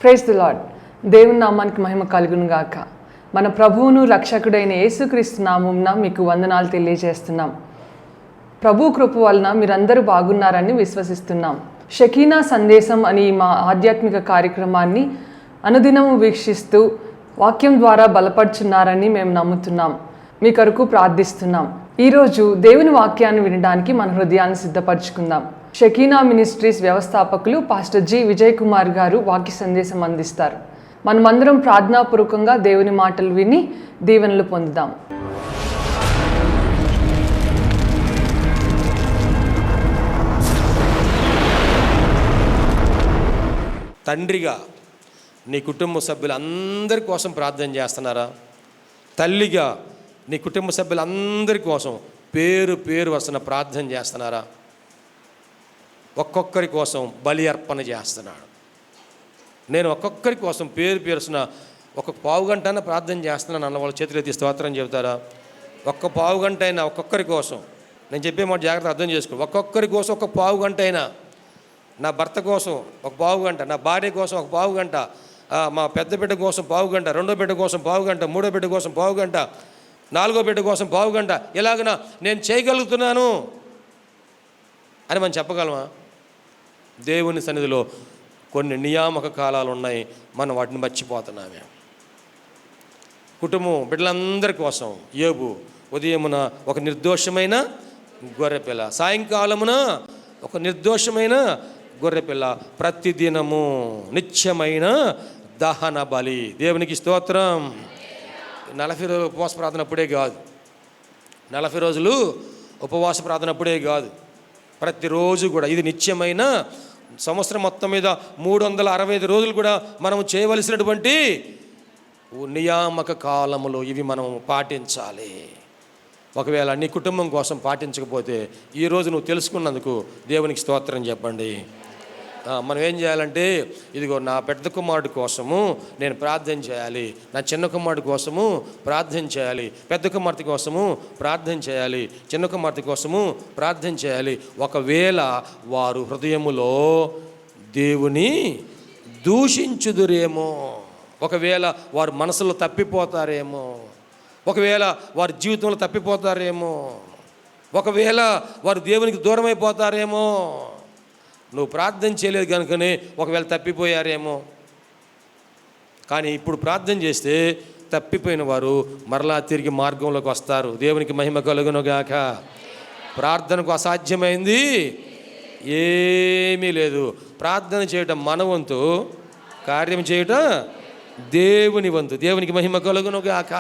Praise the lord. దేవుని నామానికి మహిమ కలుగును గాక. మన ప్రభువును రక్షకుడైన యేసుక్రీస్తు నామమున మీకు వందనాలు తెలియజేస్తున్నాం. ప్రభు కృప వలన మీరందరూ బాగున్నారని విశ్వసిస్తున్నాం. షకీనా సందేశం అని మా ఆధ్యాత్మిక కార్యక్రమాన్ని అనుదినము వీక్షిస్తూ వాక్యం ద్వారా బలపడుచున్నారని మేము నమ్ముతున్నాం. మీ కొరకు ప్రార్థిస్తున్నాం. ఈరోజు దేవుని వాక్యాన్ని వినడానికి మన హృదయాన్ని సిద్ధపరచుకుందాం. షకీనా మినిస్ట్రీస్ వ్యవస్థాపకులు పాస్టర్ జి విజయ్ కుమార్ గారు వాక్య సందేశం అందిస్తారు. మనమందరం ప్రార్థనాపూర్వకంగా దేవుని మాటలు విని దీవెనలు పొందుదాం. తండ్రిగా నీ కుటుంబ సభ్యులందరి కోసం ప్రార్థన చేస్తున్నారా? తల్లిగా నీ కుటుంబ సభ్యులందరి కోసం పేరు పేరు వరుసన ప్రార్థన చేస్తున్నారా? ఒక్కొక్కరి కోసం బలి అర్పణ చేస్తున్నాడు. నేను ఒక్కొక్కరి కోసం పేరు పేరుసిన ఒక పావు గంట అయినా ప్రార్థన చేస్తున్నాను అన్న వాళ్ళ చేతులు ఎత్తి స్తోత్రం చెబుతారా? ఒక్క పావు గంట అయినా ఒక్కొక్కరి కోసం. నేను చెప్పే మాట జాగ్రత్త అర్థం చేసుకో. ఒక్కొక్కరి కోసం ఒక పావు గంట అయినా, నా భర్త కోసం ఒక పావు గంట, నా భార్య కోసం ఒక పావు గంట, మా పెద్ద బిడ్డ కోసం పావు గంట, రెండో బిడ్డ కోసం పావు గంట, మూడో బిడ్డ కోసం పావు గంట, నాలుగో బిడ్డ కోసం పావు గంట, ఇలాగన నేను చేయగలుగుతున్నాను అని మనం చెప్పగలమా? దేవుని సన్నిధిలో కొన్ని నియామక కాలాలు ఉన్నాయి, మనం వాటిని మర్చిపోతున్నామే. కుటుంబం బిడ్డలందరి కోసం యోబు ఉదయమున ఒక నిర్దోషమైన గొర్రెపిల్ల, సాయంకాలమున ఒక నిర్దోషమైన గొర్రెపిల్ల, ప్రతిదినము నిత్యమైన దహన బలి. దేవునికి స్తోత్రం. 40 రోజులు ఉపవాస ప్రార్థన అప్పుడే కాదు, 40 రోజులు ఉపవాస ప్రార్థన అప్పుడే కాదు, ప్రతిరోజు కూడా ఇది నిత్యమైన, సంవత్సరం మొత్తం మీద 365 రోజులు కూడా మనం చేయవలసినటువంటి నియామక కాలములు ఇవి మనం పాటించాలి. ఒకవేళ నీ కుటుంబం కోసం పాటించకపోతే ఈరోజు నువ్వు తెలుసుకున్నందుకు దేవునికి స్తోత్రం చెప్పండి. మనం ఏం చేయాలంటే, ఇదిగో నా పెద్ద కుమారుడి కోసము నేను ప్రార్థన చేయాలి, నా చిన్న కుమారుడి కోసము ప్రార్థన చేయాలి, పెద్ద కుమార్తె కోసము ప్రార్థన చేయాలి, చిన్న కుమార్తె కోసము ప్రార్థన చేయాలి. ఒకవేళ వారు హృదయములో దేవుని దూషించుదురేమో, ఒకవేళ వారు మనసులో తప్పిపోతారేమో, ఒకవేళ వారి జీవితంలో తప్పిపోతారేమో, ఒకవేళ వారు దేవునికి దూరం అయిపోతారేమో, నువ్వు ప్రార్థన చేయలేదు కనుకనే ఒకవేళ తప్పిపోయారేమో. కానీ ఇప్పుడు ప్రార్థన చేస్తే తప్పిపోయిన వారు మరలా తిరిగి మార్గంలోకి వస్తారు. దేవునికి మహిమ కలుగునుగాక. ప్రార్థనకు అసాధ్యమైంది ఏమీ లేదు. ప్రార్థన చేయటం మన వంతు, కార్యం చేయటం దేవుని వంతు. దేవునికి మహిమ కలుగునుగాక.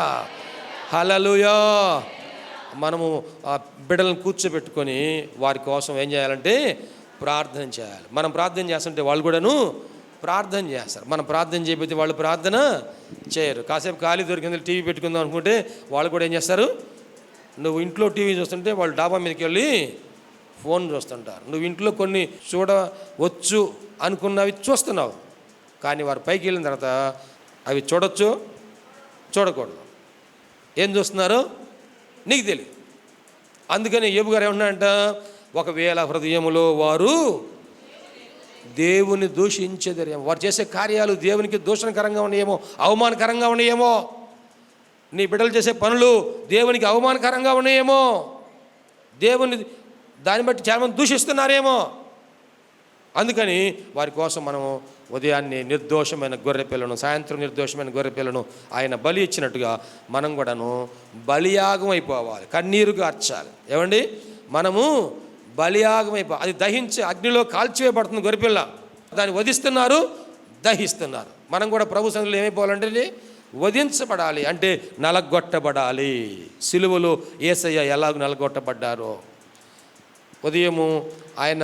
హల్లెలూయా. మనము ఆ బిడ్డలను కూర్చోబెట్టుకొని వారి కోసం ఏం చేయాలంటే ప్రార్థన చేయాలి. మనం ప్రార్థన చేస్తుంటే వాళ్ళు కూడాను ప్రార్థన చేస్తారు. మనం ప్రార్థన చేయకపోతే వాళ్ళు ప్రార్థన చేయరు. కాసేపు ఖాళీ దొరికింది టీవీ పెట్టుకుందాం అనుకుంటే వాళ్ళు కూడా ఏం చేస్తారు, నువ్వు ఇంట్లో టీవీ చూస్తుంటే వాళ్ళు డాబా మీదకి వెళ్ళి ఫోన్ చూస్తుంటారు. నువ్వు ఇంట్లో కొన్ని చూడవచ్చు అనుకున్నవి చూస్తున్నావు, కానీ వారు పైకి వెళ్ళిన తర్వాత అవి చూడొచ్చు చూడకూడదు. ఏం చూస్తున్నారు నీకు తెలియదు. అందుకని యోబు గారు ఏమన్నాడంట, ఒకవేళ హృదయములో వారు దేవుని దూషించేదరేమో, వారు చేసే కార్యాలు దేవునికి దూషణకరంగా ఉన్నాయేమో, అవమానకరంగా ఉన్నాయేమో, నీ బిడ్డలు చేసే పనులు దేవునికి అవమానకరంగా ఉన్నాయేమో, దేవుని దాన్ని బట్టి చాలామంది దూషిస్తున్నారేమో. అందుకని వారి కోసం మనము ఉదయాన్నే నిర్దోషమైన గొర్రెపిల్లను, సాయంత్రం నిర్దోషమైన గొర్రెపిల్లను ఆయన బలి ఇచ్చినట్టుగా మనం కూడాను బలియాగం అయిపోవాలి, కన్నీరు గార్చాలి. ఏమండి, మనము బలియాగం అది దహించి అగ్నిలో కాల్చివేయబడుతుంది గొర్రెపిల్ల. దాన్ని వధిస్తున్నారు, దహిస్తున్నారు. మనం కూడా ప్రభు సన్నిధిలో ఏమైపోవాలంటే వధించబడాలి, అంటే నలగొట్టబడాలి. సిలువలో యేసయ్య ఎలాగ నలగొట్టబడ్డారో, ఉదయము ఆయన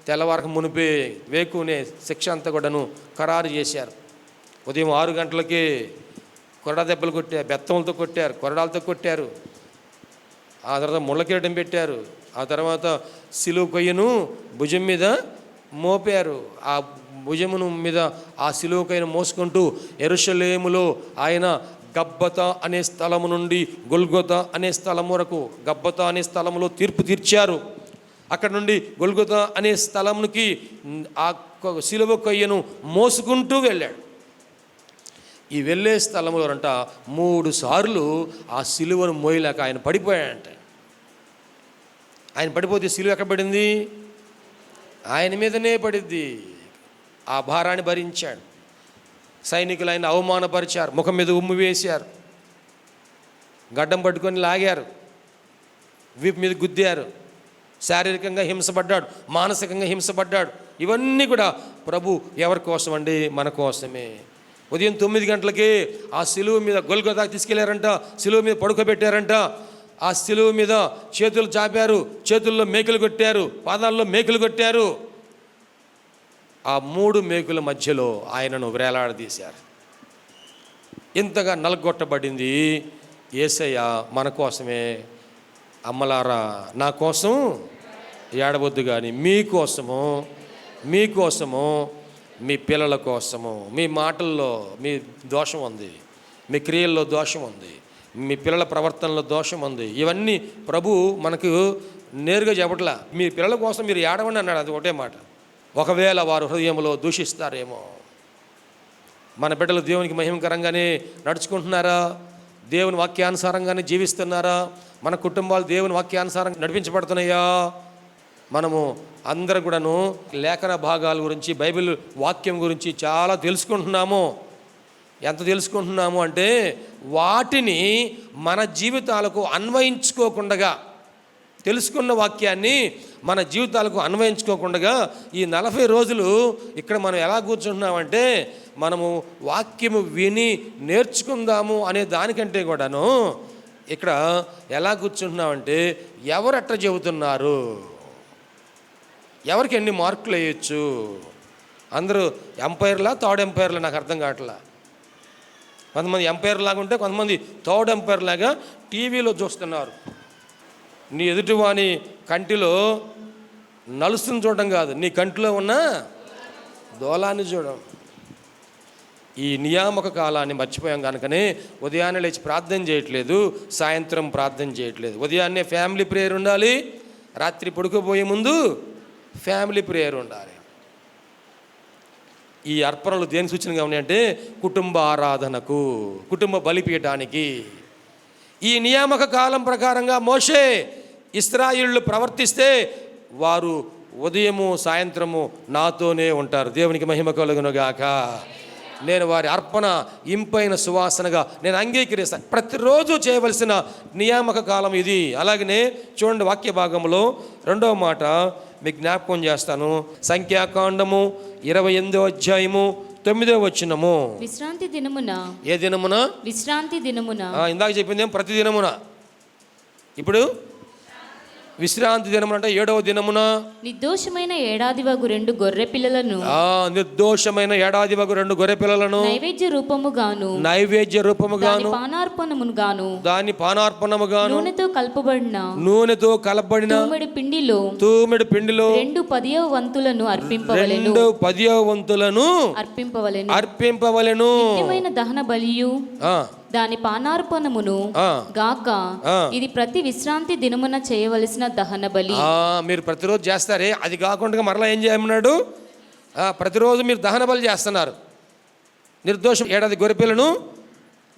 తెల్లవారకు మునిపే వేకునే శిక్ష అంతా కూడాను ఖరారు చేశారు. ఉదయం 6 గంటలకే కొరడా దెబ్బలు కొట్టారు, బెత్తంలతో కొట్టారు, కొరడాలతో కొట్టారు. ఆ తర్వాత ముళ్ళ కిరీటం పెట్టారు. ఆ తర్వాత సిలువ కొయ్యను భుజం మీద మోపారు. ఆ భుజమును మీద ఆ సిలువ కొయ్యను మోసుకుంటూ యెరూషలేములో ఆయన గబ్బతా అనే స్థలము నుండి గొల్గొతా అనే స్థలం వరకు, గబ్బతా అనే స్థలంలో తీర్పు తీర్చారు. అక్కడ నుండి గొల్గొతా అనే స్థలంకి ఆ సిలువ కొయ్యను మోసుకుంటూ వెళ్ళాడు. ఈ వెళ్ళే స్థలంలో అంట 3 సార్లు ఆ సిలువను మోయలేక ఆయన పడిపోయాడంట. ఆయన పడిపోతే సిలువ ఎక్కడ పడింది? ఆయన మీదనే పడిద్ది. ఆ భారాన్ని భరించాడు. సైనికులు ఆయన అవమానపరిచారు, ముఖం మీద ఉమ్ము వేశారు, గడ్డం పట్టుకొని లాగారు, వీపు మీద గుద్దారు, శారీరకంగా హింసపడ్డాడు, మానసికంగా హింసపడ్డాడు. ఇవన్నీ కూడా ప్రభు ఎవరి కోసం అండి? మన కోసమే. ఉదయం 9 గంటలకి ఆ సిలువ మీద గొల్గొతాకి తీసుకెళ్లారంట, సిలువ మీద పడుకోబెట్టారంట. ఆ సిలువ మీద చేతులు చాపారు, చేతుల్లో మేకులు కొట్టారు, పాదాల్లో మేకులు కొట్టారు. ఆ 3 మేకుల మధ్యలో ఆయనను వేలాడదీశారు. ఇంతగా నలగొట్టబడింది యేసయ్య మన కోసమే. అమ్మలారా, నా కోసం ఏడవద్దు కానీ మీకోసము, మీ పిల్లల కోసము. మీ మాటల్లో మీ దోషం ఉంది, మీ క్రియల్లో దోషం ఉంది, మీ పిల్లల ప్రవర్తనలో దోషం ఉంది. ఇవన్నీ ప్రభు మనకు నేరుగా చెప్పట్లా. మీ పిల్లల కోసం మీరు ఏడవండి అన్నాడు. అది ఒకటే మాట. ఒకవేళ వారు హృదయంలో దూషిస్తారేమో. మన బిడ్డలు దేవునికి మహిమకరంగానే నడుచుకుంటున్నారా? దేవుని వాక్యానుసారంగానే జీవిస్తున్నారా? మన కుటుంబాలు దేవుని వాక్యానుసారంగా నడిపించబడుతున్నాయా? మనము అందరం కూడాను లేఖన భాగాల గురించి, బైబిల్ వాక్యం గురించి చాలా తెలుసుకుంటున్నాము. ఎంత తెలుసుకుంటున్నాము అంటే వాటిని మన జీవితాలకు అన్వయించుకోకుండా, తెలుసుకున్న వాక్యాన్ని మన జీవితాలకు అన్వయించుకోకుండా ఈ 40 రోజులు ఇక్కడ మనం ఎలా కూర్చుంటున్నామంటే, మనము వాక్యము విని నేర్చుకుందాము అనే దానికంటే కూడాను ఇక్కడ ఎలా కూర్చుంటున్నామంటే, ఎవరు ఎట్లా చెబుతున్నారు, ఎవరికి ఎన్ని మార్కులు వేయచ్చు. అందరూ ఎంపైర్లా, థర్డ్ ఎంపైర్లా నాకు అర్థం కావట్లా. కొంతమంది ఎంపైర్ లాగా ఉంటే కొంతమంది థర్డ్ ఎంపైర్ లాగా టీవీలో చూస్తున్నారు. నీ ఎదుటివాని కంటిలో నలుసుని చూడడం కాదు, నీ కంటిలో ఉన్న దోలాన్ని చూడడం. ఈ నియామక కాలాన్ని మర్చిపోయాం కనుకనే ఉదయాన్నే లేచి ప్రార్థన చేయట్లేదు, సాయంత్రం ప్రార్థన చేయట్లేదు. ఉదయాన్నే ఫ్యామిలీ ప్రేయర్ ఉండాలి, రాత్రి పడుకోబోయే ముందు ఫ్యామిలీ ప్రేయర్ ఉండాలి. ఈ అర్పణలు దేని సూచనగా ఉన్నాయంటే కుటుంబ ఆరాధనకు, కుటుంబ బలిపీయటానికి. ఈ నియామక కాలం ప్రకారంగా మోషే ఇశ్రాయేలు ప్రవర్తిస్తే వారు ఉదయము సాయంత్రము నాతోనే ఉంటారు. దేవునికి మహిమ కలుగునుగాక. నేను వారి అర్పణ ఇంపైన సువాసనగా నేను అంగీకరిస్తాను. ప్రతిరోజు చేయవలసిన నియామక కాలం ఇది. అలాగనే చూడండి, వాక్య భాగంలో 2వ మాట మీకు జ్ఞాపకం చేస్తాను. సంఖ్యాకాండము 28వ అధ్యాయము 9వ వచనము. విశ్రాంతి దినమున. ఏ దినమున? విశ్రాంతి దినమున. ఇందాక చెప్పింది ఏం? ప్రతి దినమున. ఇప్పుడు విశ్రాంతి దినమున అంటే 7వ దినమున నిర్దోషమైన ఏడాదివగు 2 గొర్రె పిల్లలను, నిర్దోషమైన ఏడాదివగు 2 గొర్రె పిల్లలను నైవేద్య రూపముగాను, దాని పానార్పణముగాను, నూనెతో కలపబడిన తూమెడు పిండిలో 2 10వ వంతులను అర్పింపవలెను. నిత్యమైన దహన బలియు దాని పానార్పణమును గాక. ఇది ప్రతి విశ్రాంతి దినమున చేయవలసిన దహన బలి. మీరు ప్రతిరోజు చేస్తారే, అది కాకుండా మరలా ఏం చేయమన్నాడు? ప్రతిరోజు మీరు దహన బలి చేస్తున్నారు. నిర్దోషం ఏడాది గొర్రెపిల్లను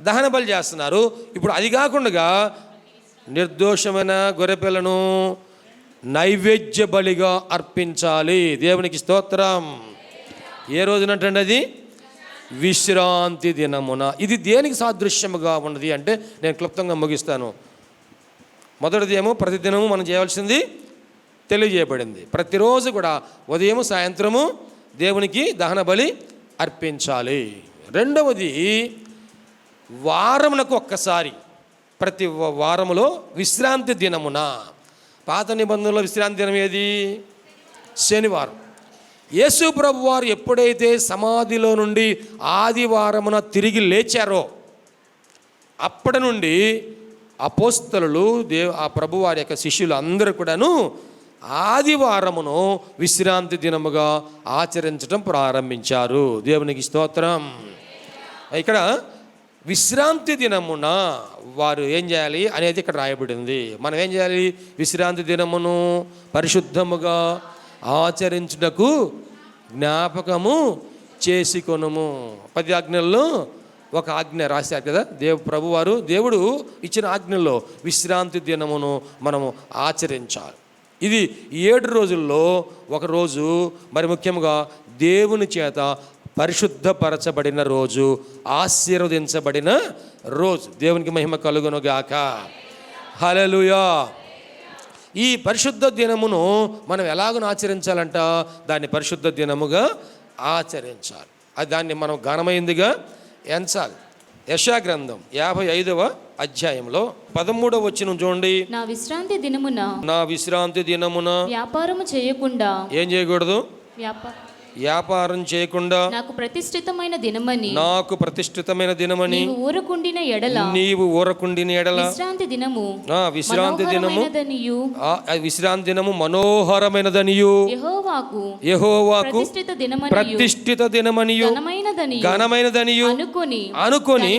దహన బలి చేస్తున్నారు. ఇప్పుడు అది కాకుండా నిర్దోషమైన గొర్రెపిల్లను నైవేద్య బలిగా అర్పించాలి. దేవునికి స్తోత్రం. ఏ రోజునంటండి అది? విశ్రాంతి దినమున. ఇది దేనికి సాదృశ్యముగా ఉన్నది అంటే నేను క్లుప్తంగా ముగిస్తాను. మొదటిది ఏమో ప్రతిదినము మనం చేయవలసింది తెలియజేయబడింది. ప్రతిరోజు కూడా ఉదయం సాయంత్రము దేవునికి దహన బలి అర్పించాలి. రెండవది వారమునకు ఒక్కసారి, ప్రతి వారములో విశ్రాంతి దినమున. పాత నిబంధనలో విశ్రాంతి దినం ఏది? శనివారం. యేసు ప్రభు వారు ఎప్పుడైతే సమాధిలో నుండి ఆదివారమున తిరిగి లేచారో అప్పటి నుండి అపోస్తలులు ఆ ప్రభువారి యొక్క శిష్యులు అందరూ కూడాను ఆదివారమును విశ్రాంతి దినముగా ఆచరించడం ప్రారంభించారు. దేవునికి స్తోత్రం. ఇక్కడ విశ్రాంతి దినమున వారు ఏం చేయాలి అనేది ఇక్కడ రాయబడింది. మనం ఏం చేయాలి? విశ్రాంతి దినమును పరిశుద్ధముగా ఆచరించుటకు జ్ఞాపకము చేసుకొనుము. 10 ఆజ్ఞల్లో ఒక ఆజ్ఞ రాశారు కదా, ప్రభువారు దేవుడు ఇచ్చిన ఆజ్ఞల్లో విశ్రాంతి దినమును మనము ఆచరించాలి. ఇది 7 రోజుల్లో ఒక రోజు, మరి ముఖ్యంగా దేవుని చేత పరిశుద్ధపరచబడిన రోజు, ఆశీర్వదించబడిన రోజు. దేవునికి మహిమ కలుగును గాక. హల్లెలూయా. ఈ పరిశుద్ధ దినమును మనం ఎలాగో ఆచరించాలంట, దాన్ని పరిశుద్ధ దినముగా ఆచరించాలి. అది దాన్ని మనం ఘనమైందిగా ఎంచాలి. యెషయా గ్రంథం 55వ అధ్యాయంలో 13వ వచనం చూడండి. నా విశ్రాంతి దినమున వ్యాపారము చేయకుండా. ఏం చేయకూడదు? వ్యాపారం చేయకుండా నాకు ప్రతిష్ఠితమైన దినమని నీవు ఊరకుండిన ఎడల విశ్రాంతి దినము మనోహరమైనదనియు యెహోవాకు ప్రతిష్ఠిత దినమనియు ఘనమైనదనియు అనుకొని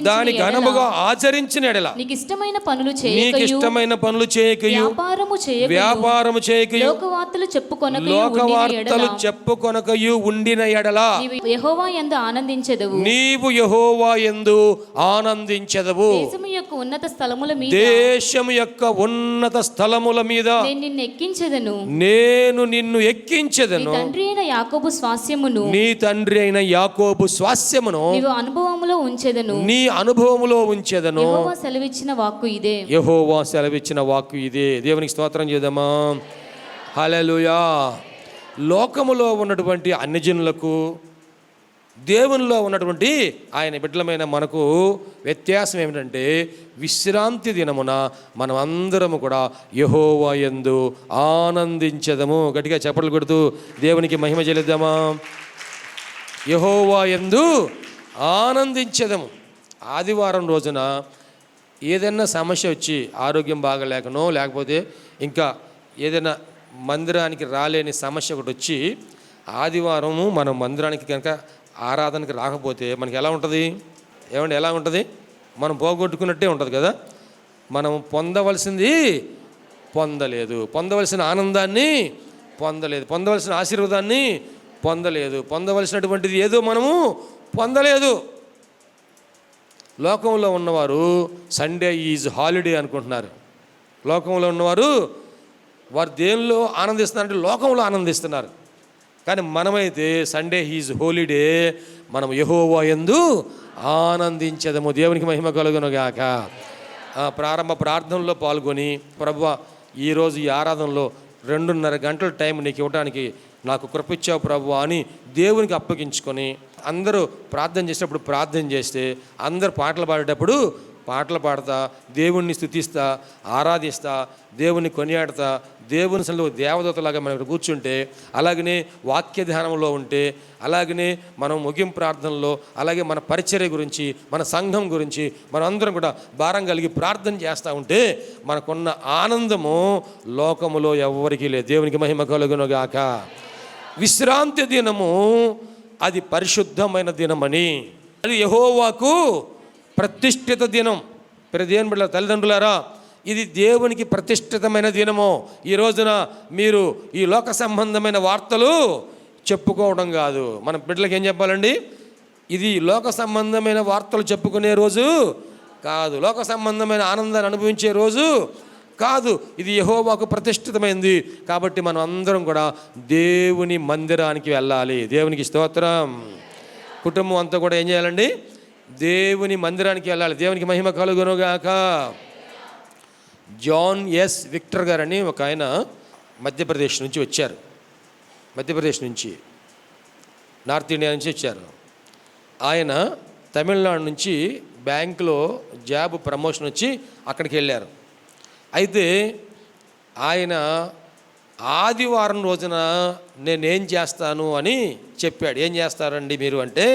దాని ఘనముగా ఆచరించిన ఎడల నీకు ఇష్టమైన పనులు చేయకయు వ్యాపారము చేయకయు లోకవార్తలు చెప్పుకొనకయు ఉండిన ఎడల నీవు యెహోవా యందు ఆనందించెదవు. దేశము యొక్క ఉన్నత స్థలముల మీద నేను నిన్ను ఎక్కించెదను. నీ తండ్రి అయిన యాకోబు స్వాస్యమును నీ అనుభవములో ఉంచెదను. యెహోవా సెలవిచ్చిన వాక్కు ఇదే. దేవునికి స్తోత్రం చేద్దామా. హల్లెలూయా. లోకములో ఉన్నటువంటి అన్యజనులకు, దేవునిలో ఉన్నటువంటి ఆయన బిడ్డలమైన మనకు వ్యత్యాసం ఏమిటంటే, విశ్రాంతి దినమున మనం అందరము కూడా యెహోవా యందు ఆనందించెదము. గట్టిగా చప్పట్లు కొడుతూ దేవునికి మహిమ చెల్లిద్దామా. యెహోవా యందు ఆనందించెదము. ఆదివారం రోజున ఏదైనా సమస్య వచ్చి, ఆరోగ్యం బాగలేకనో లేకపోతే ఇంకా ఏదైనా మందిరానికి రాలేని సమస్య ఒకటి వచ్చి, ఆదివారము మనం మందిరానికి కనుక ఆరాధనకి రాకపోతే మనకి ఎలా ఉంటుంది? ఏమంటే ఎలా ఉంటుంది? మనం పోగొట్టుకున్నట్టే ఉంటుంది కదా. మనం పొందవలసింది పొందలేదు, పొందవలసిన ఆనందాన్ని పొందలేదు, పొందవలసిన ఆశీర్వాదాన్ని పొందలేదు, పొందవలసినటువంటిది ఏదో మనము పొందలేదు. లోకంలో ఉన్నవారు సండే ఈజ్ హాలిడే అనుకుంటున్నారు. లోకంలో ఉన్నవారు వారు దేనిలో ఆనందిస్తున్నారంటే లోకంలో ఆనందిస్తున్నారు. కానీ మనమైతే సండే ఈజ్ హోలీడే, మనం యెహోవా యందు ఆనందించెదము. దేవునికి మహిమ కలుగును గాక. ప్రారంభ ప్రార్థనలో పాల్గొని, ప్రభువా ఈరోజు ఈ ఆరాధనలో 2:30 గంటల టైం నీకు ఇవ్వడానికి నాకు కృపిచ్చావు ప్రభువా అని దేవునికి అప్పగించుకొని, అందరూ ప్రార్థన చేసేటప్పుడు ప్రార్థన చేస్తే, అందరూ పాటలు పాడేటప్పుడు పాటలు పాడతా, దేవుణ్ణి స్తుతిస్తా, ఆరాధిస్తా, దేవుని కొనియాడతా, దేవుని సన్నిధిలో దేవదూతలాగా మనం కూర్చుంటే, అలాగనే వాక్య ధ్యానంలో ఉంటే, అలాగనే మనం ముగింపు ప్రార్థనలో, అలాగే మన పరిచర్య గురించి, మన సంఘం గురించి మనం అందరం కూడా భారం కలిగి ప్రార్థన చేస్తూ ఉంటే మనకున్న ఆనందము లోకములో ఎవరికీ లేదు. దేవునికి మహిమ కలుగును గాక. విశ్రాంతి దినము అది పరిశుద్ధమైన దినమని, అది యెహోవాకు ప్రతిష్ఠిత దినం. దేవుని బిడ్డల తల్లిదండ్రులారా, ఇది దేవునికి ప్రతిష్ఠితమైన దినము. ఈ రోజున మీరు ఈ లోక సంబంధమైన వార్తలు చెప్పుకోవడం కాదు. మన బిడ్డలకు ఏం చెప్పాలండి? ఇది లోక సంబంధమైన వార్తలు చెప్పుకునే రోజు కాదు, లోక సంబంధమైన ఆనందాన్ని అనుభవించే రోజు కాదు. ఇది యెహోవాకు ప్రతిష్ఠితమైంది. కాబట్టి మనం అందరం కూడా దేవుని మందిరానికి వెళ్ళాలి. దేవునికి స్తోత్రం. కుటుంబం అంతా కూడా ఏం చేయాలండి? దేవుని మందిరానికి వెళ్ళాలి. దేవునికి మహిమ కలుగునుగాక. జాన్ ఎస్ విక్టర్ గారని ఒక ఆయన మధ్యప్రదేశ్ నుంచి వచ్చారు. మధ్యప్రదేశ్ నుంచి, నార్త్ ఇండియా నుంచి వచ్చారు. ఆయన తమిళనాడు నుంచి బ్యాంకులో జాబ్ ప్రమోషన్ వచ్చి అక్కడికి వెళ్ళారు. అయితే ఆయన ఆదివారం రోజున నేనేం చేస్తాను అని చెప్పాడు. ఏం చేస్తారండి మీరు అంటే,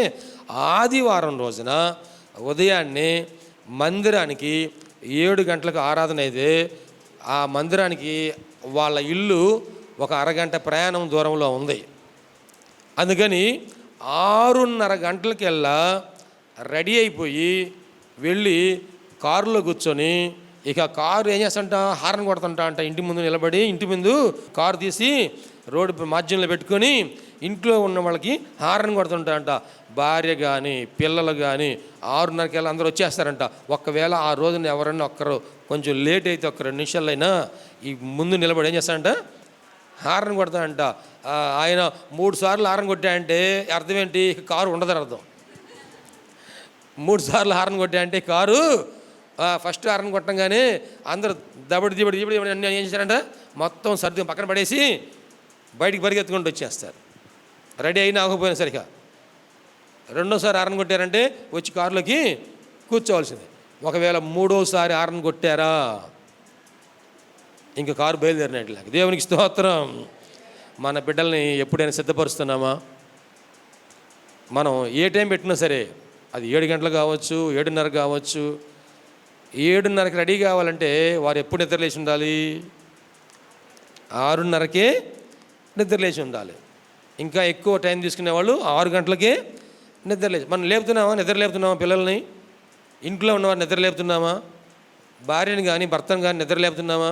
ఆదివారం రోజున ఉదయాన్నే మందిరానికి 7 గంటలకు ఆరాధన అయితే, ఆ మందిరానికి వాళ్ళ ఇల్లు ఒక అరగంట ప్రయాణం దూరంలో ఉంది. అందుకని 6:30 గంటలకెల్లా రెడీ అయిపోయి వెళ్ళి కారులో కూర్చొని, ఇక కారు ఏం చేస్తుంటా, హారన్ కొడుతుంటా అంట. ఇంటి ముందు నిలబడి, ఇంటి ముందు కారు తీసి రోడ్డు మధ్యంలో పెట్టుకొని ఇంట్లో ఉన్న వాళ్ళకి హారన్ కొడుతుంటారంట. భార్య కానీ పిల్లలు కానీ 6:30కి అందరూ వచ్చేస్తారంట. ఒకవేళ ఆ రోజున ఎవరన్నా ఒక్కరు కొంచెం లేట్ అయితే ఒక్క 2 నిమిషాలైనా ఈ ముందు నిలబడి ఏం చేస్తారంట, హారన్ కొడతాడంట. ఆయన 3 సార్లు హారన్ కొట్టాయంటే అర్థం ఏంటి, కారు ఉండదని అర్థం. 3 సార్లు హారన్ కొట్టాయంటే కారు ఫస్ట్ హారన్ కొట్టంగానే అందరూ దబడి అన్నీ ఏం చేశారంట, మొత్తం సర్ది పక్కన పడేసి బయటికి పరిగెత్తుకుంటూ వచ్చేస్తారు. రెడీ అయినా అవ్వకపోయినా సరిగా. రెండోసారి హారన్ కొట్టారంటే వచ్చి కారులోకి కూర్చోవలసిందే. ఒకవేళ 3వసారి హారన్ కొట్టారా ఇంకా కారు బయలుదేరినట్లే. దేవునికి స్తోత్రం. మన బిడ్డల్ని ఎప్పుడైనా సిద్ధపరుస్తున్నామా? మనం ఏ టైం పెట్టినా సరే, అది 7 గంటలు కావచ్చు, 7:30 కావచ్చు, 7:30కి రెడీ కావాలంటే వారు ఎప్పుడు నిద్రలేసి ఉండాలి? 6:30కే నిద్రలేసి ఉండాలి. ఇంకా ఎక్కువ టైం తీసుకునే వాళ్ళు 6 గంటలకే నిద్రలేసి. మనం నిద్ర లేపుతున్నామా పిల్లల్ని? ఇంట్లో ఉన్నవారు నిద్ర లేపుతున్నామా? భార్యని కానీ భర్తను కానీ నిద్ర లేపుతున్నామా?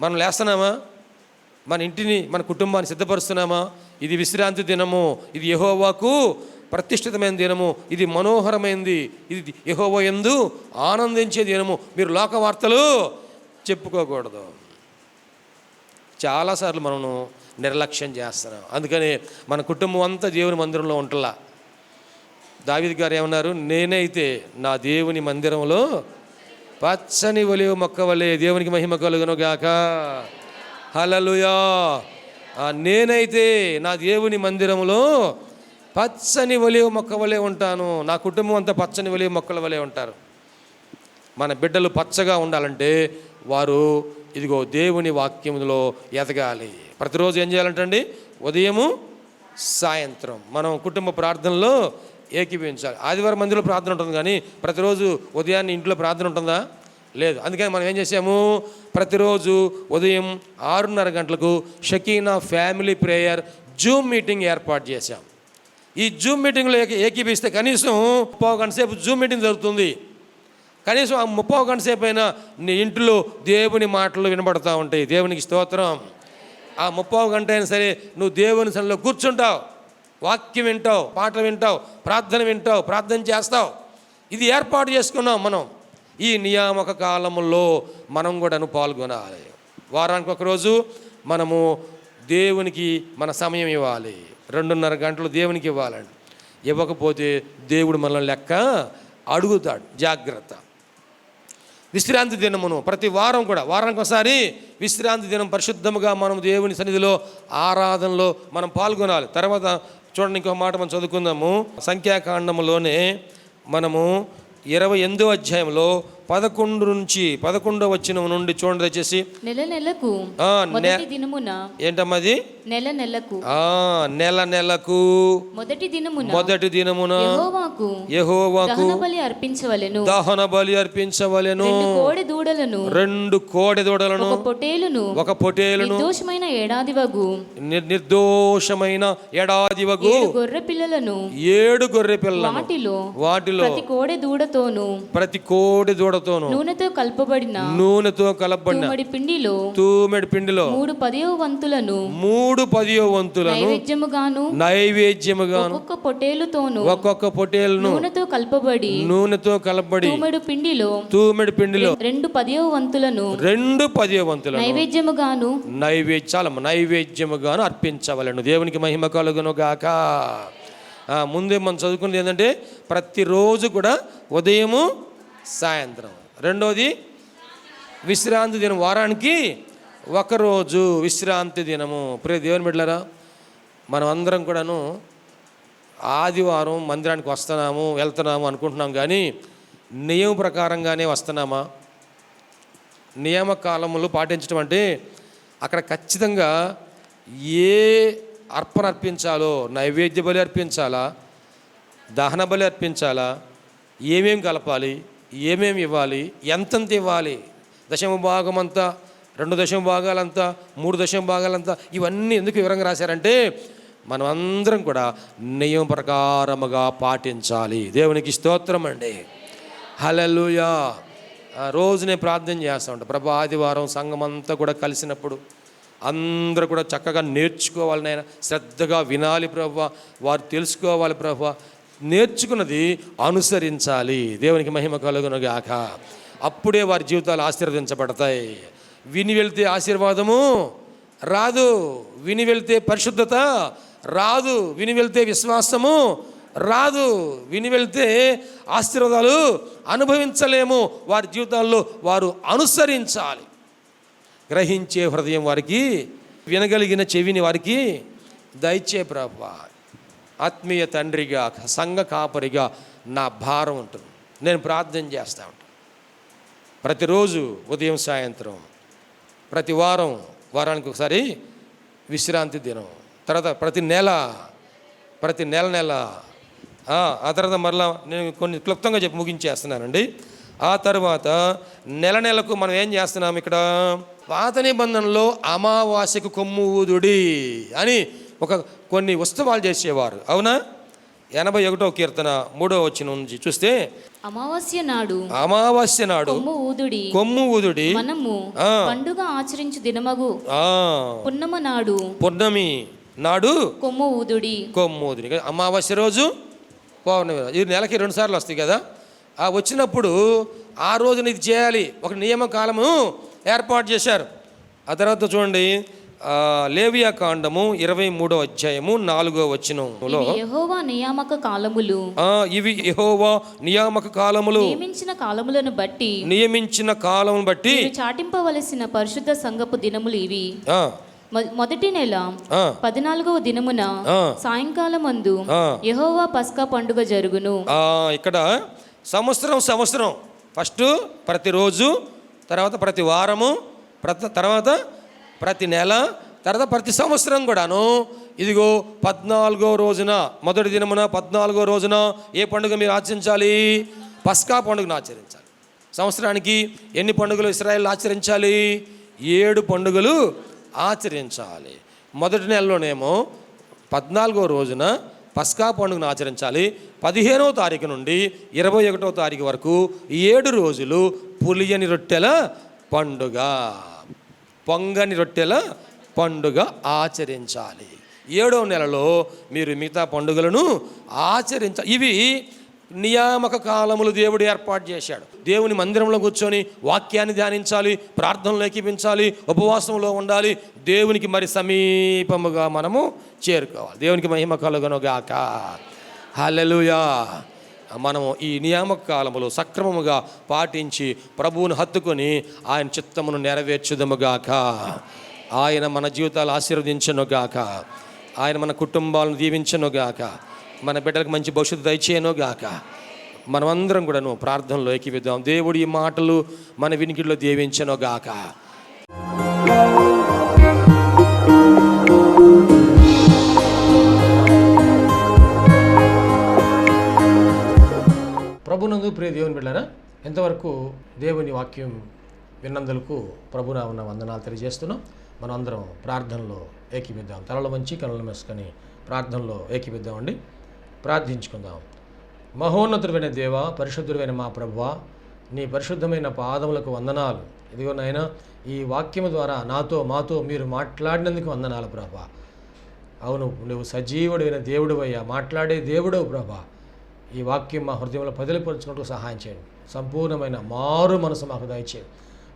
మనం లేస్తున్నామా? మన ఇంటిని మన కుటుంబాన్ని సిద్ధపరుస్తున్నామా? ఇది విశ్రాంతి దినము, ఇది యెహోవాకు ప్రతిష్ఠితమైన దినము, ఇది మనోహరమైనది, ఇది యెహోవా యందు ఆనందించే దినము. మీరు లోక వార్తలు చెప్పుకోకూడదు. చాలాసార్లు మనము నిర్లక్ష్యం చేస్తున్నాం. అందుకని మన కుటుంబం అంతా దేవుని మందిరంలో ఉంటలా. దావీదు గారు ఏమన్నారు, నేనైతే నా దేవుని మందిరంలో పచ్చని ఒలివ మొక్క వలె, దేవునికి మహిమ కలుగును గాక, హల్లెలూయా. నేనైతే నా దేవుని మందిరంలో పచ్చని ఒలివ మొక్క వలె ఉంటాను. నా కుటుంబం అంతా పచ్చని ఒలివ మొక్కల వలె ఉంటారు. మన బిడ్డలు పచ్చగా ఉండాలంటే వారు ఇదిగో దేవుని వాక్యములో ఎదగాలి. ప్రతిరోజు ఏం చేయాలంటండి, ఉదయము సాయంత్రం మనం కుటుంబ ప్రార్థనలో ఏకీభవించాలి. ఆదివారం మందిలో ప్రార్థన ఉంటుంది, కానీ ప్రతిరోజు ఉదయాన్నే ఇంట్లో ప్రార్థన ఉంటుందా? లేదు. అందుకని మనం ఏం చేసాము, ప్రతిరోజు ఉదయం 6:30 గంటలకు Shekinah family prayer Zoom meeting ఏర్పాటు చేశాం. ఈ జూమ్ మీటింగ్లో ఏకీభవిస్తే కనీసం 30 గంట సేపు జూమ్ మీటింగ్ జరుగుతుంది. కనీసం ఆ 30 గంట సేపు అయినా నీ ఇంట్లో దేవుని మాటలు వినబడతా ఉంటాయి. దేవునికి స్తోత్రం. ఆ 30 గంట అయినా సరే నువ్వు దేవుని సన్నిధిలో కూర్చుంటావు, వాక్యం వింటావు, పాటలు వింటావు, ప్రార్థన వింటావు, ప్రార్థన చేస్తావు. ఇది ఏర్పాటు చేసుకున్నాం మనం. ఈ నియామక కాలంలో మనం కూడాను పాల్గొనాలి. వారానికి ఒకరోజు మనము దేవునికి మన సమయం ఇవ్వాలి. 2:30 గంటలు దేవునికి ఇవ్వాలండి. ఇవ్వకపోతే దేవుడు మనల్ని లెక్క అడుగుతాడు. జాగ్రత్త. విశ్రాంతి దినమును ప్రతి వారం కూడా వారానికి ఒకసారి విశ్రాంతి దినం పరిశుద్ధముగా మనం దేవుని సన్నిధిలో ఆరాధనలో మనం పాల్గొనాలి. తర్వాత చూడండి, ఇంకో మాట మనం చదువుకుందాము. సంఖ్యాకాండములోనే మనము 28వ అధ్యాయంలో 11వ వచనం నుండి చూడండి దయచేసి. నెలకు ఏంటమ్మా అది? నెలకు మొదటి దినమున యెహోవాకు దహన బలి అర్పించవలెను. 2 కోడె దూడలను, ఒక పొటేలును, నిర్దోషమైన ఏడాదివగు 7 గొర్రె పిల్లలను, వాటిలో ప్రతి కోడె దూడతోను నూనెతో కలపబడిన తూమెడి పిండిలో 3 10వ వంతులను నైవేద్యముగాను ఒక్కొక్క పొటేలును నూనెతో కలపబడి తూమెడి పిండిలో 2 10వ వంతులను నైవేద్యముగాను అర్పించవలెను. దేవునికి మహిమ కలుగును గాక. ముందే మనం చదువుకున్నది ఏంటంటే ప్రతిరోజు కూడా ఉదయము సాయంత్రం. రెండోది విశ్రాంతి దినం, వారానికి ఒకరోజు విశ్రాంతి దినము. ప్రియ దేవుని బిడ్డలారా, మనం అందరం కూడాను ఆదివారం మందిరానికి వెళ్తున్నాము అనుకుంటున్నాం, కానీ నియమ ప్రకారంగానే వస్తున్నామా? నియామకాలములు పాటించడం అంటే అక్కడ ఖచ్చితంగా ఏ అర్పణ అర్పించాలో, నైవేద్య బలి అర్పించాలా, దహన బలి అర్పించాలా, ఏమేమి కలపాలి, ఏమేమి ఇవ్వాలి, ఎంతంత ఇవ్వాలి, 10వ భాగమంతా, 2 దశమ భాగాలంతా, 3 దశమ భాగాలంతా, ఇవన్నీ ఎందుకు వివరంగా రాశారంటే మనం అందరం కూడా నియమ ప్రకారముగా పాటించాలి. దేవునికి స్తోత్రం అండి. హల్లెలూయా. రోజు నేను ప్రార్థన చేస్తూ ఉంటాను. ప్రభు ఆదివారం సంఘం అంతా కూడా కలిసినప్పుడు అందరూ కూడా చక్కగా నేర్చుకోవాలి నాయన, శ్రద్ధగా వినాలి ప్రభువా, వారు తెలుసుకోవాలి ప్రభువా, నేర్చుకున్నది అనుసరించాలి. దేవునికి మహిమ కలుగును గాక. అప్పుడే వారి జీవితాలు ఆశీర్వదించబడతాయి. విని వెళ్తే ఆశీర్వాదము రాదు, విని వెళ్తే పరిశుద్ధత రాదు, విని వెళ్తే విశ్వాసము రాదు, విని వెళ్తే ఆశీర్వాదాలు అనుభవించలేము. వారి జీవితాల్లో వారు అనుసరించాలి. గ్రహించే హృదయం వారికి, వినగలిగిన చెవిని వారికి దయచే ప్రభువా. ఆత్మీయ తండ్రిగా, సంఘ కాపరిగా నా భారం ఉంటుంది. నేను ప్రార్థన చేస్తూ ఉంటాను ప్రతిరోజు ఉదయం సాయంత్రం, ప్రతి వారం, వారానికి ఒకసారి విశ్రాంతి దినం, తర్వాత ప్రతి నెల ఆ తర్వాత మరలా నేను కొన్ని క్లుప్తంగా చెప్పి ముగించేస్తున్నానండి. ఆ తర్వాత నెలకు మనం ఏం చేస్తున్నాం ఇక్కడ, పాత నిబంధనలో అమావాస్యకు కొమ్ము ఊదుడి అని కొన్ని ఉత్సవాలు చేసేవారు, అవునా? 81వ కీర్తన 3వ వచనం నుంచి చూస్తే, అమావాస్య నాడు కొమ్ము ఊదుడి, మనము పండుగ ఆచరించు దినమగు పున్నమి నాడు కొమ్ము ఊదుడి. అమావాస్య రోజు, పౌర్ణమి రోజు, ఇది నెలకి 2 సార్లు వస్తాయి కదా. ఆ వచ్చినప్పుడు ఆ రోజున ఇది చేయాలి, ఒక నియమకాలము ఏర్పాటు చేశారు. ఆ తర్వాత చూడండి, లేవియా కాండము 23వ అధ్యాయము 4వ వచనంలో, ఇవి యెహోవా నియామక కాలములు, నియమించిన కాలమును బట్టి చాటింపవలసిన పరిశుద్ధ సంఘపు దినములు ఇవి. మొదటి నెల 14వ దినమున సాయంకాలమందు యెహోవా పస్కా పండుగ జరుగును. ఇక్కడ సంవత్సరం ఫస్ట్ ప్రతిరోజు, తర్వాత ప్రతి వారము, తర్వాత ప్రతి నెల, తర్వాత ప్రతి సంవత్సరం కూడాను. ఇదిగో 14వ రోజున, మొదటి దినమున 14వ రోజున ఏ పండుగ మీరు ఆచరించాలి? పస్కా పండుగను ఆచరించాలి. సంవత్సరానికి ఎన్ని పండుగలు ఇశ్రాయేలు ఆచరించాలి? 7 పండుగలు ఆచరించాలి. మొదటి నెలలోనేమో 14వ రోజున పస్కా పండుగను ఆచరించాలి. 15వ తారీఖు నుండి 21వ తారీఖు వరకు 7 రోజులు పులియని రొట్టెల పండుగ, పొంగని రొట్టెల పండుగ ఆచరించాలి. 7వ నెలలో మీరు మిగతా పండుగలను ఆచరించాలి. ఇవి నియామక కాలములు దేవుడు ఏర్పాటు చేశాడు. దేవుని మందిరంలో కూర్చొని వాక్యాన్ని ధ్యానించాలి, ప్రార్థనలు ఏకీపించాలి, ఉపవాసంలో ఉండాలి, దేవునికి మరి సమీపముగా మనము చేరుకోవాలి. దేవునికి మహిమ కలుగును గాక. హల్లెలూయా. మనము ఈ నియామక కాలములు సక్రమముగా పాటించి ప్రభువును హత్తుకొని ఆయన చిత్తమును నెరవేర్చుదముగాక. ఆయన మన జీవితాలు ఆశీర్వదించనుగాక. ఆయన మన కుటుంబాలను దీవించనుగాక. మన బిడ్డలకు మంచి భవిష్యత్తు దయచేయనుగాక. మనమందరం కూడాను ప్రార్థనలో ఏకీవిద్దాం. దేవుడి ఈ మాటలు మన వినికిడిలో దీవించనుగాక. ప్రభునందు ప్రియ దేవుని బిడ్డలారా, ఎంతవరకు దేవుని వాక్యం విన్నందులకు ప్రభునామమున వందనాలు తెలియజేస్తున్నాం. మనం అందరం ప్రార్థనలో ఏకీవిద్దాం. తలలు వంచి కనులు మూసుకొని ప్రార్థనలో ఏకీవిద్దామండి. ప్రార్థించుకుందాం. మహోన్నతుడైన దేవ, పరిశుద్ధుడైన మా ప్రభువా, నీ పరిశుద్ధమైన పాదములకు వందనాలు. ఇదిగో నాయన, ఈ వాక్యము ద్వారా మాతో మీరు మాట్లాడినందుకు వందనాలు ప్రభువా. అవును, నువ్వు సజీవుడైన దేవుడు అయ్యా, మాట్లాడే దేవుడవు ప్రభా. ఈ వాక్యం మా హృదయంలో పదిలిపరుచుకుంటూ సహాయం చేయండి. సంపూర్ణమైన మారు మనసు మాకు దయచేయండి.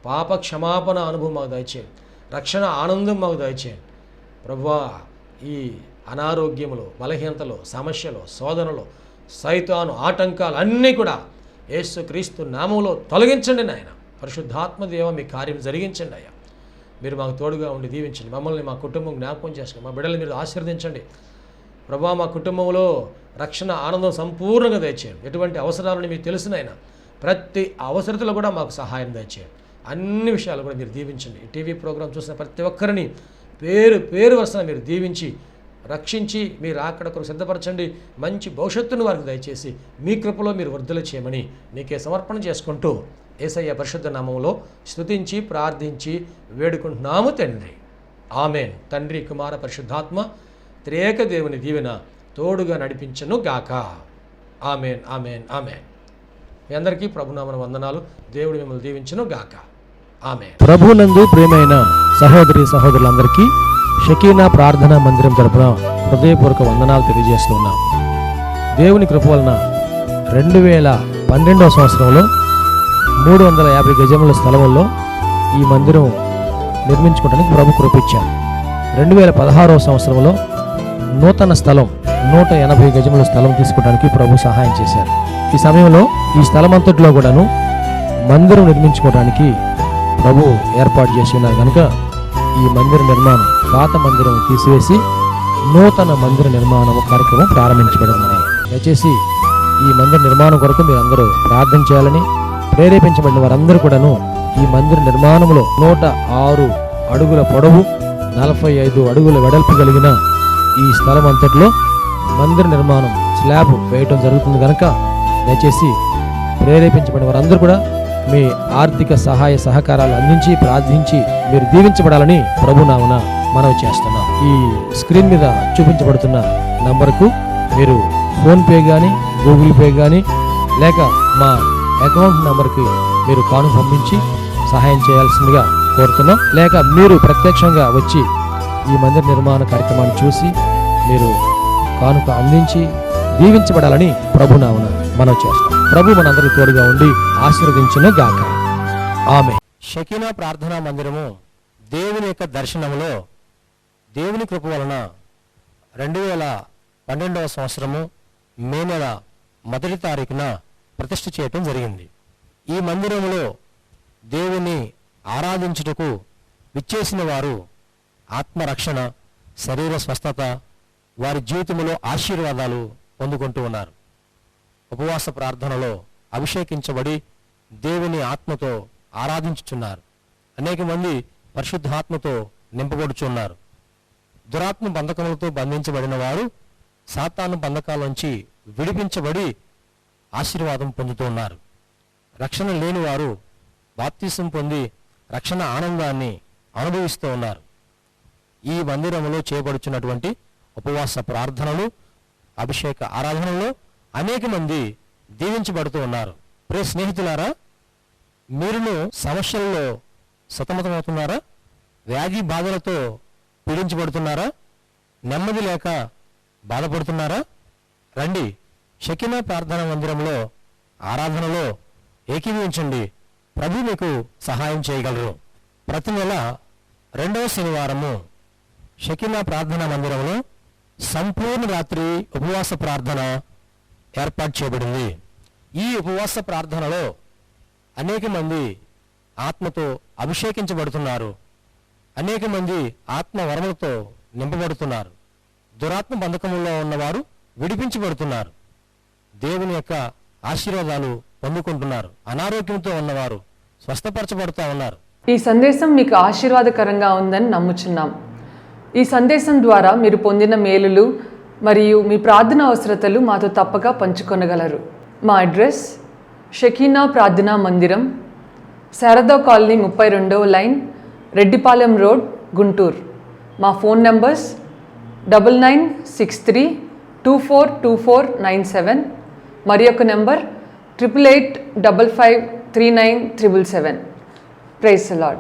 పాప క్షమాపణ అనుభవం మాకు దయచేయండి. రక్షణ ఆనందం మాకు దయచేయండి ప్రభువా. ఈ అనారోగ్యములు, బలహీనతలు, సమస్యలు, శోధనలు, సైతాను ఆటంకాలు అన్నీ కూడా యేసుక్రీస్తు నామములో తొలగించండి నాయన. పరిశుద్ధాత్మ దేవ, మీ కార్యం జరిగించండి అయ్యా. మీరు మాకు తోడుగా ఉండి దీవించండి. మమ్మల్ని, మా కుటుంబం జ్ఞాపకం చేసుకోండి. మా బిడ్డలు మీరు ఆశీర్వదించండి ప్రభువా. మా కుటుంబంలో రక్షణ ఆనందం సంపూర్ణంగా దయచేయండి. ఎటువంటి అవసరాలని మీకు తెలుసునైనా ప్రతి అవసరతలో కూడా మాకు సహాయం దయచేయండి. అన్ని విషయాలు కూడా మీరు దీవించండి. ఈ టీవీ ప్రోగ్రాం చూసిన ప్రతి ఒక్కరిని పేరు వరుసన మీరు దీవించి రక్షించి మీరు అక్కడ కొరకు సిద్ధపరచండి. మంచి భవిష్యత్తును వారికి దయచేసి మీ కృపలో మీరు వర్ధలు చేయమని నీకే సమర్పణ చేసుకుంటూ యేసయ్య పరిశుద్ధ నామములో స్తుతించి ప్రార్థించి వేడుకుంటున్నాము తండ్రి. ఆమేన్. తండ్రి, కుమార, పరిశుద్ధాత్మ త్రియేక దేవుని దీవెన తోడుగా నడిపించను గాక. ఆమేన్, ఆమేన్, ఆమేన్. మీ అందరికీ ప్రభునామన వందనాలు. దేవుడు మిమ్మల్ని దీవించను గాక. ఆమేన్. ప్రభునందు ప్రియమైన సహోదరి సహోదరులందరికీ షకీనా ప్రార్థనా మందిరం తరపున హృదయపూర్వక వందనాలు తెలియజేస్తున్నాం. దేవుని కృప వలన 2012వ సంవత్సరంలో 350 గజముల స్థలంలో ఈ మందిరం నిర్మించుకోవడానికి ప్రభు కృపించారు. 2016వ సంవత్సరంలో నూతన స్థలం 180 గజముల స్థలం తీసుకోవడానికి ప్రభు సహాయం చేశారు. ఈ సమయంలో ఈ స్థలం అంతట్లో కూడాను మందిరం నిర్మించుకోవడానికి ప్రభు ఏర్పాటు చేసి ఉన్నారు కనుక ఈ మందిర నిర్మాణం, పాత మందిరం తీసివేసి నూతన మందిర నిర్మాణం కార్యక్రమం ప్రారంభించబడింది. దయచేసి ఈ మందిర నిర్మాణం కొరకు మీరు అందరూ ప్రార్థన చేయాలని, ప్రేరేపించబడిన వారందరూ కూడాను ఈ మందిర నిర్మాణంలో 106 అడుగుల పొడవు 45 అడుగుల వెడల్పు కలిగిన ఈ స్థలం అంతట్లో మందిర నిర్మాణం స్లాబ్ వేయటం జరుగుతుంది కనుక దయచేసి ప్రేరేపించబడిన వారందరూ కూడా మీ ఆర్థిక సహాయ సహకారాలు అందించి ప్రార్థించి మీరు దీవించబడాలని ప్రభునామన మనవి చేస్తున్నాం. ఈ స్క్రీన్ మీద చూపించబడుతున్న నంబర్కు మీరు ఫోన్పే కానీ, గూగుల్ పే కానీ, లేక మా అకౌంట్ నంబర్కి మీరు కానుక పంపించి సహాయం చేయాల్సిందిగా కోరుతున్నాం. లేక మీరు ప్రత్యక్షంగా వచ్చి ఈ మందిర నిర్మాణ కార్యక్రమాన్ని చూసి మీరు కానుక అందించి దీవించబడాలని ప్రభునామన మనం చేస్తాం. ప్రభు మనందరికీ తోడుగా ఉండి ఆశీర్వదించును గాక. ఆమె. షకీనా ప్రార్థనా మందిరము దేవుని యొక్క దర్శనములో దేవుని కృప వలన 2012వ సంవత్సరము మే నెల 1వ తారీఖున ప్రతిష్ఠ చేయటం జరిగింది. ఈ మందిరములో దేవుని ఆరాధించుటకు విచ్చేసిన వారు ఆత్మరక్షణ, శరీర స్వస్థత, వారి జీవితంలో ఆశీర్వాదాలు పొందుకుంటూ ఉన్నారు. ఉపవాస ప్రార్థనలో అభిషేకించబడి దేవుని ఆత్మతో ఆరాధించుచున్నారు. అనేక మంది పరిశుద్ధాత్మతో నింపబడుచున్నారు. దురాత్మ బంధకములతో బంధించబడిన వారు సాతాను బంధకాల విడిపించబడి ఆశీర్వాదం పొందుతూ ఉన్నారు. రక్షణ లేని వారు బాప్తిసం పొంది రక్షణ ఆనందాన్ని అనుభవిస్తూ ఉన్నారు. ఈ మందిరంలో చేయబడుచున్నటువంటి ఉపవాస ప్రార్థనలు, అభిషేక ఆరాధనలో అనేక మంది దీవించబడుతూ ఉన్నారు. ప్రియ స్నేహితులారా, మీరును సమస్యల్లో సతమతమవుతున్నారా? వ్యాధి బాధలతో పీడించబడుతున్నారా? నెమ్మది లేక బాధపడుతున్నారా? రండి, షకీనా ప్రార్థనా మందిరంలో ఆరాధనలో ఏకీభవించండి. ప్రభు మీకు సహాయం చేయగలరు. ప్రతి నెల 2వ శనివారము షకీనా ప్రార్థనా మందిరంలో సంపూర్ణ రాత్రి ఉపవాస ప్రార్థన ఏర్పాటు చేయబడింది. ఈ ఉపవాస ప్రార్థనలో అనేక మంది ఆత్మతో అభిషేకించబడుతున్నారు. అనేక మంది ఆత్మ వరములతో నింపబడుతున్నారు. దురాత్మ బంధకముల్లో ఉన్నవారు విడిపించబడుతున్నారు. దేవుని యొక్క ఆశీర్వాదాలు పొందుకుంటున్నారు. అనారోగ్యంతో ఉన్నవారు స్వస్థపరచబడుతూ ఉన్నారు. ఈ సందేశం మీకు ఆశీర్వాదకరంగా ఉందని నమ్ముచున్నాం. ఈ సందేశం ద్వారా మీరు పొందిన మేలులు మరియు మీ ప్రార్థన అవసరతలు మాతో తప్పక పంచుకొనగలరు. మా అడ్రస్ షకీనా ప్రార్థనా మందిరం, శారదా కాలనీ 32వ లైన్, రెడ్డిపాలెం రోడ్, గుంటూరు. మా ఫోన్ నంబర్స్ 9963242497, మరి యొక్క నెంబర్ 8885539777. Praise the lord.